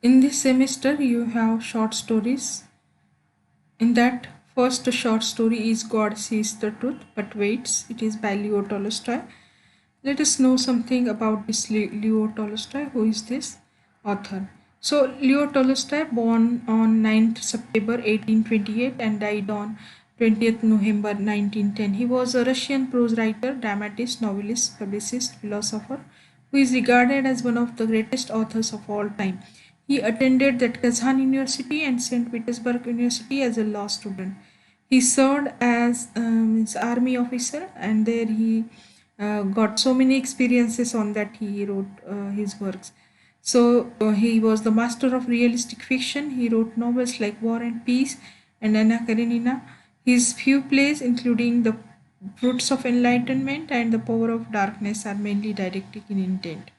In this semester, you have short stories. In that, first short story is God Sees the Truth But Waits. It is by Leo Tolstoy. Let us know something about this Leo Tolstoy. Who is this author? So, Leo Tolstoy, born on 9th September 1828 and died on 20th November 1910. He was a Russian prose writer, dramatist, novelist, publicist, philosopher who is regarded as one of the greatest authors of all time. He attended the Kazan University and St. Petersburg University as a law student. He served as his army officer, and there he got so many experiences on that he wrote his works. So he was the master of realistic fiction. He wrote novels like War and Peace and Anna Karenina. His few plays, including The Fruits of Enlightenment and The Power of Darkness, are mainly didactic in intent.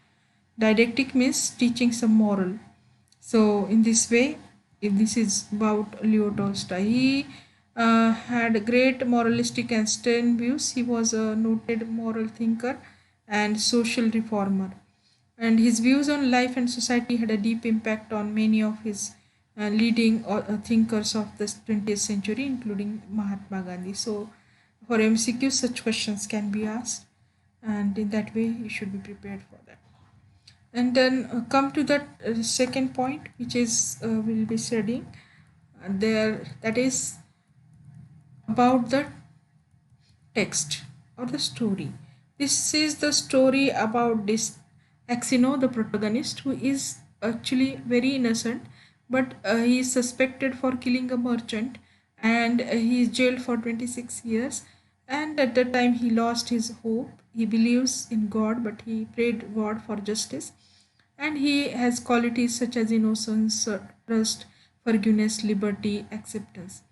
Didactic means teaching some moral. So, in this way, if this is about Leo Tolstoy. He had great moralistic and stern views. He was a noted moral thinker and social reformer. And his views on life and society had a deep impact on many of his leading thinkers of the 20th century, including Mahatma Gandhi. So, for MCQ, such questions can be asked, and in that way, you should be prepared for that. And then come to that second point, which is we'll be studying there, that is about the text or the story. This is the story about this Axino, the protagonist, who is actually very innocent, but he is suspected for killing a merchant, and he is jailed for 26 years. And at that time, he lost his hope. He believes in God, but he prayed God for justice, and he has qualities such as innocence, trust, forgiveness, liberty, acceptance.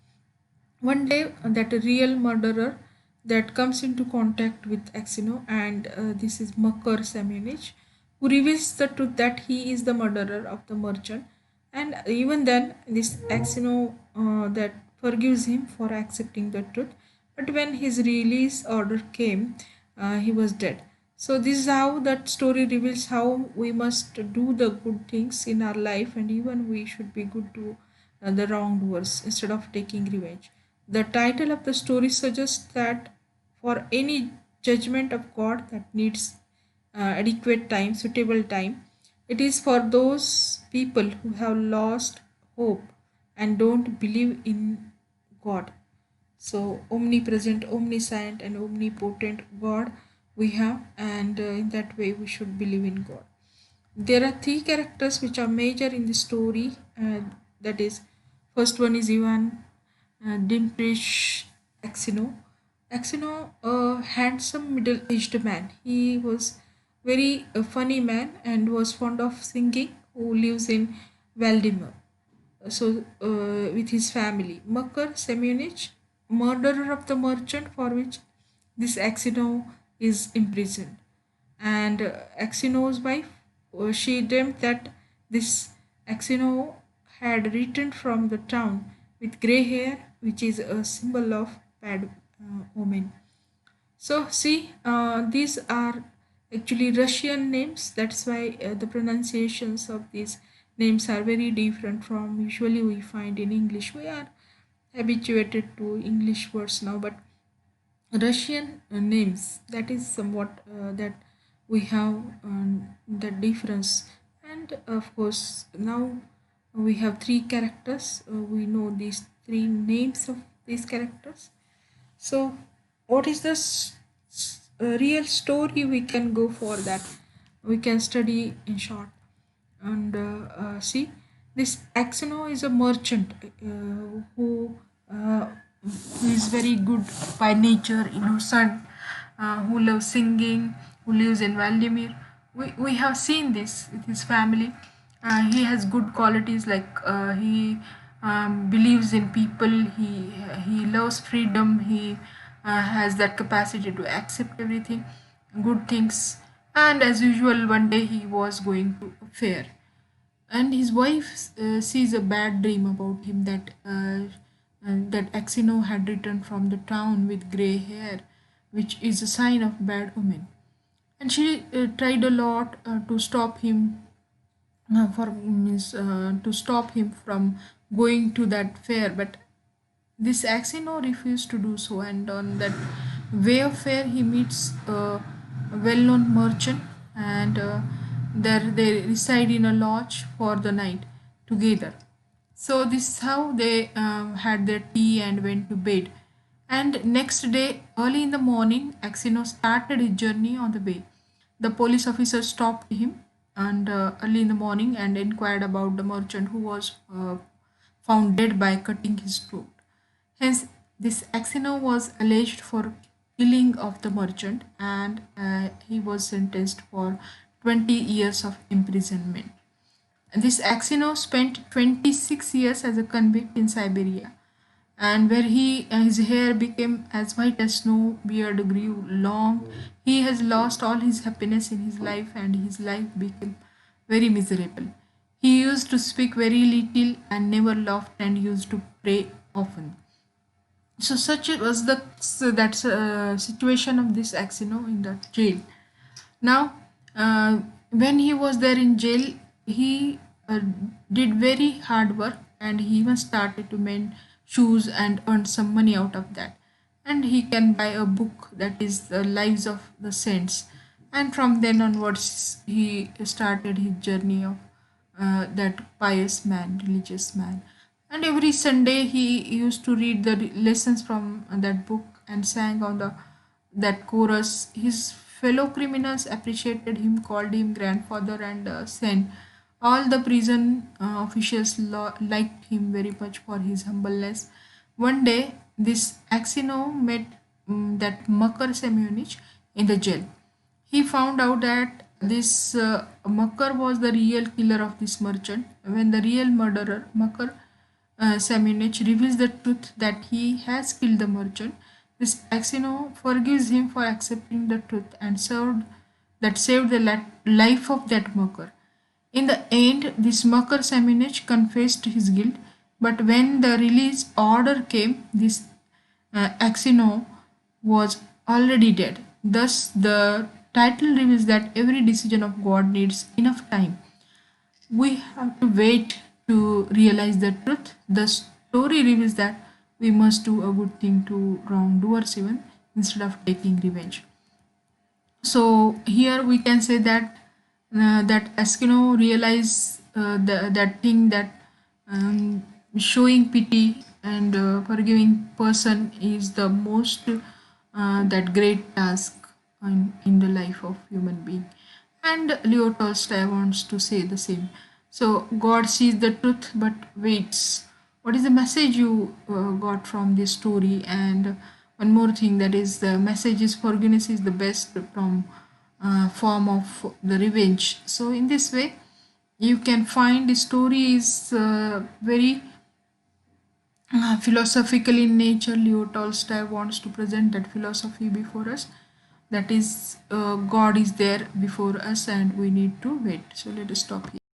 One day, that a real murderer that comes into contact with Axino, and this is Makar Semyonich, who reveals the truth that he is the murderer of the merchant. And even then, this Axino that forgives him for accepting the truth. But when his release order came, he was dead. So this is how that story reveals how we must do the good things in our life, and even we should be good to the wrongdoers instead of taking revenge. The title of the story suggests that for any judgment of God that needs adequate time, suitable time, it is for those people who have lost hope and don't believe in God. So, omnipresent, omniscient, and omnipotent God we have, and in that way we should believe in God. There are three characters which are major in the story. That is, first one is Ivan Dimtrish Axino. Axino, a handsome middle-aged man. He was very funny man and was fond of singing. Who lives in Valdemar, with his family. Makar Semyonich, murderer of the merchant for which this Axino is imprisoned. And Axino's wife, she dreamt that this Axino had returned from the town with grey hair, which is a symbol of bad omen. So, see, these are actually Russian names. That's why the pronunciations of these names are very different from usually we find in English. We are habituated to English words now, but Russian names, that is somewhat that we have the difference. And of course, now we have three characters. We know these three names of these characters. So, what is this real story? We can go for that. We can study in short. And see, this Axino is a merchant uh, who is very good by nature, innocent, who loves singing, who lives in Valdemir. We have seen this with his family. He has good qualities like he believes in people, he loves freedom, he has that capacity to accept everything, good things. And as usual, one day he was going to a fair, and his wife sees a bad dream about him that Axino had returned from the town with grey hair, which is a sign of bad omen. And she tried a lot to stop him for means to stop him from going to that fair, but this Axino refused to do so, and on that way of fair, he meets a well-known merchant, and there they reside in a lodge for the night together. So this is how they had their tea and went to bed. And next day, early in the morning, Axino started his journey on the way. The police officer stopped him and early in the morning and inquired about the merchant who was found dead by cutting his throat. Hence, this Axino was alleged for killing of the merchant, and he was sentenced for 20 years of imprisonment. This Axino spent 26 years as a convict in Siberia, and where his hair became as white as snow, beard grew long. He has lost all his happiness in his life, and his life became very miserable. He used to speak very little and never laughed, and used to pray often. So such it was the situation of this Axino in the jail. Now, when he was there in jail, he did very hard work, and he even started to mend shoes and earn some money out of that. And he can buy a book that is the lives of the saints. And from then onwards, he started his journey of that pious man, religious man. And every Sunday, he used to read the lessons from that book and sang on the that chorus. His fellow criminals appreciated him, called him grandfather, and saint. All the prison officials liked him very much for his humbleness. One day, this Axino met that Makar Semyonich in the jail. He found out that this Makar was the real killer of this merchant. When the real murderer, Makar Semyonich, reveals the truth that he has killed the merchant, this Axino forgives him for accepting the truth and saved the life of that Makar. In the end, this Makar Semyonich confessed his guilt, but when the release order came, this Axino was already dead. Thus, the title reveals that every decision of God needs enough time. We have to wait to realize the truth. The story reveals that we must do a good thing to wrongdoers even instead of taking revenge. So here we can say that that Eskimo realize that thing that showing pity and forgiving person is the most that great task in the life of human being. And Leo Tolstoy wants to say the same. So God sees the truth but waits. What is the message you got from this story? And one more thing, that is the message is forgiveness is the best from form of the revenge. So in this way, you can find the story is very philosophical in nature. Leo Tolstoy wants to present that philosophy before us. That is, God is there before us, and we need to wait. So let us stop here.